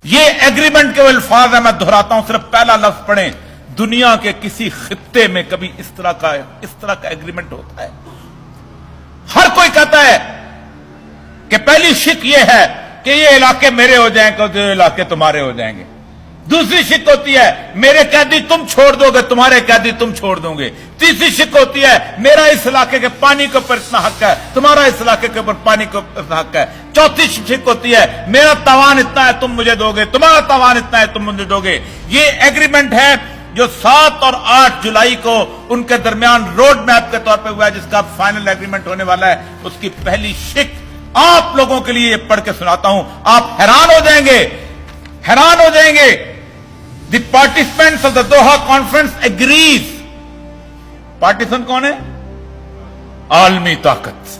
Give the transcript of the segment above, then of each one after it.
یہ ایگریمنٹ کے الفاظ ہیں، میں دہراتا ہوں، صرف پہلا لفظ پڑھیں۔ دنیا کے کسی خطے میں کبھی اس طرح کا ایگریمنٹ ہوتا ہے؟ ہر کوئی کہتا ہے کہ پہلی شک یہ ہے کہ یہ علاقے میرے ہو جائیں گے، یہ علاقے تمہارے ہو جائیں گے۔ دوسری شک ہوتی ہے میرے قیدی تم چھوڑ دو گے، تمہارے قیدی تم چھوڑ دو گے۔ تیسری شک ہوتی ہے میرا اس علاقے کے پانی کے اوپر اتنا حق ہے، تمہارا اس علاقے کے اوپر پانی کے اوپر اتنا حق ہے۔ چوتھی شک ہوتی ہے میرا تاوان اتنا ہے تم مجھے دو گے، تمہارا تاوان اتنا ہے تم مجھے دو گے۔ یہ ایگریمنٹ ہے جو 7 اور 8 جولائی کو ان کے درمیان روڈ میپ کے طور پہ ہوا ہے، جس کا فائنل ایگریمنٹ ہونے والا ہے۔ اس کی پہلی شک آپ لوگوں کے لیے یہ پڑھ کے سناتا ہوں، آپ حیران ہو جائیں گے، حیران ہو جائیں گے۔ The participants of the Doha conference agrees. پارٹیسن کون ہے؟ عالمی طاقت۔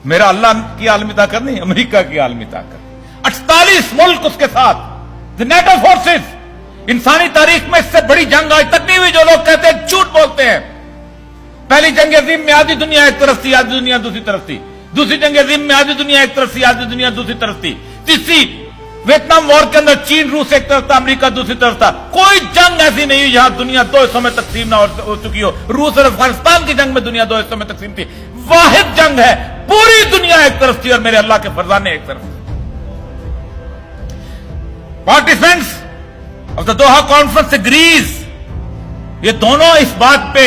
میرا اللہ کی عالمی طاقت نہیں، امریکہ کی عالمی طاقت۔ 48 ملک اس کے ساتھ، the NATO forces۔ انسانی تاریخ میں اس سے بڑی جنگ آج تک نہیں ہوئی۔ جو لوگ کہتے ہیں جھوٹ بولتے ہیں۔ پہلی جنگ عظیم میں آدھی دنیا ایک طرف تھی، آدھی دنیا دوسری طرف تھی۔ دوسری جنگ عظیم میں آدھی دنیا ایک طرف تھی، آدھی دنیا دوسری طرف تھی۔ تیسری ویتنام وار کے اندر چین روس ایک طرف تھا، امریکہ دوسری طرف تھا۔ کوئی جنگ ایسی نہیں ہوئی جہاں دنیا 2 حصوں میں تقسیم نہ ہو چکی ہو۔ روس اور افغانستان کی جنگ میں دنیا 2 حصوں میں تقسیم تھی۔ واحد جنگ ہے، پوری دنیا ایک طرف تھی اور میرے اللہ کے فرزانے ایک طرف تھے۔ Participants of the Doha conference agrees, یہ دونوں اس بات پہ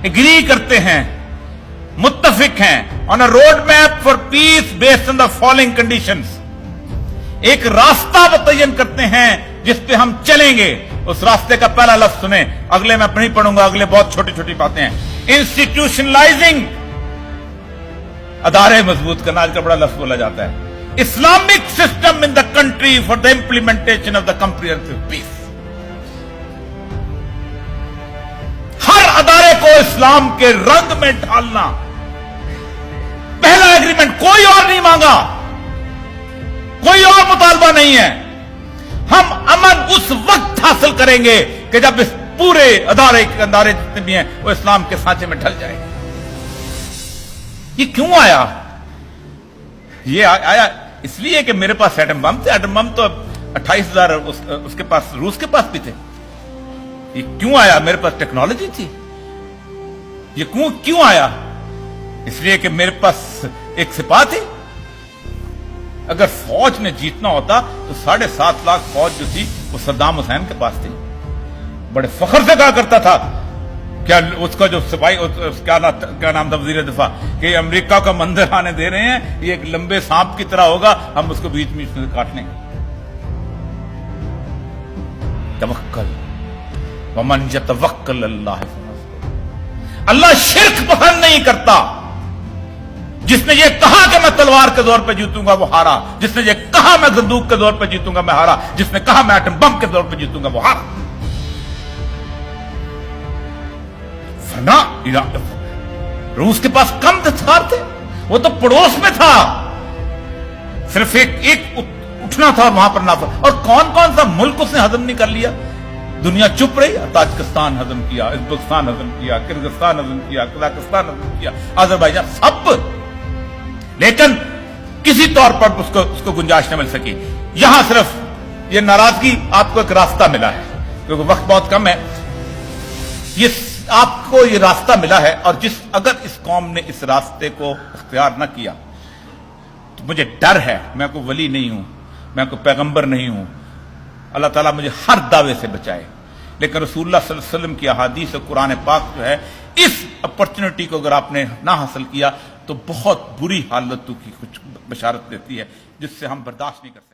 اگری کرتے ہیں، متفق ہیں، on a road map for peace based on the following conditions. ایک راستہ متعین کرتے ہیں جس پہ ہم چلیں گے۔ اس راستے کا پہلا لفظ سنیں، اگلے میں نہیں پڑھوں گا، اگلے بہت چھوٹی چھوٹی باتیں ہیں۔ انسٹیٹیوشنلائزنگ، ادارے مضبوط کرنا، آج کا بڑا لفظ بولا جاتا ہے۔ Islamic system in the country for the implementation of the comprehensive peace. ہر ادارے کو اسلام کے رنگ میں ڈھالنا، پہلا ایگریمنٹ، کوئی اور نہیں مانگا، کوئی اور مطالبہ نہیں ہے۔ ہم امن اس وقت حاصل کریں گے کہ جب اس پورے ادارے جتنے بھی ہیں وہ اسلام کے سانچے میں ڈھل جائیں گے۔ یہ کیوں آیا؟ یہ آیا اس لیے کہ میرے پاس ایٹم بم تھے۔ ایٹم بم تو 28,000 اس کے پاس، روس کے پاس بھی تھے۔ یہ کیوں آیا؟ میرے پاس ٹیکنالوجی تھی۔ یہ کیوں آیا؟ اس لیے کہ میرے پاس ایک سپاہ تھی۔ اگر فوج نے جیتنا ہوتا تو 7.5 لاکھ فوج جو تھی وہ صدام حسین کے پاس تھی۔ بڑے فخر سے کہا کرتا تھا، کیا اس کا جو سپاہی کیا نام تھا، وزیر دفاع، کہ امریکہ کا منظر آنے دے رہے ہیں، یہ ایک لمبے سانپ کی طرح ہوگا، ہم اس کو بیچ میں سے کاٹ لیں گے۔ توکل ومن یتوکل اللہ، اللہ شرک پسند نہیں کرتا۔ جس نے یہ کہا کہ میں تلوار کے زور پہ جیتوں گا وہ ہارا، جس نے یہ کہا میں بندوق کے زور پہ جیتوں گا میں ہارا، جس نے کہا میں ایٹم بم کے زور پہ جیتوں گا وہ ہارا۔ فنا روس کے پاس کم ہتھیار تھے، وہ تو پڑوس میں تھا، صرف ایک اٹھنا تھا وہاں پر نافذ۔ اور کون سا ملک اس نے ہضم نہیں کر لیا؟ دنیا چپ رہی۔ تاجکستان ہضم کیا، ازبکستان ہضم کیا، کرغزستان ہضم کیا، قزاقستان ہضم کیا، آذربائیجان، سب، لیکن کسی طور پر اس کو گنجائش نہ مل سکی۔ یہاں صرف یہ ناراضگی، آپ کو ایک راستہ ملا ہے، کیونکہ وقت بہت کم ہے۔ آپ کو یہ راستہ ملا ہے، اور اگر اس قوم نے اس راستے کو اختیار نہ کیا تو مجھے ڈر ہے، میں کوئی ولی نہیں ہوں، میں کوئی پیغمبر نہیں ہوں، اللہ تعالیٰ مجھے ہر دعوے سے بچائے، لیکن رسول اللہ صلی اللہ علیہ وسلم کی احادیث اور قرآن پاک جو ہے، اس اپرچونٹی کو اگر آپ نے نہ حاصل کیا تو بہت بری حالتوں کی کچھ بشارت دیتی ہے جس سے ہم برداشت نہیں کر سکتے۔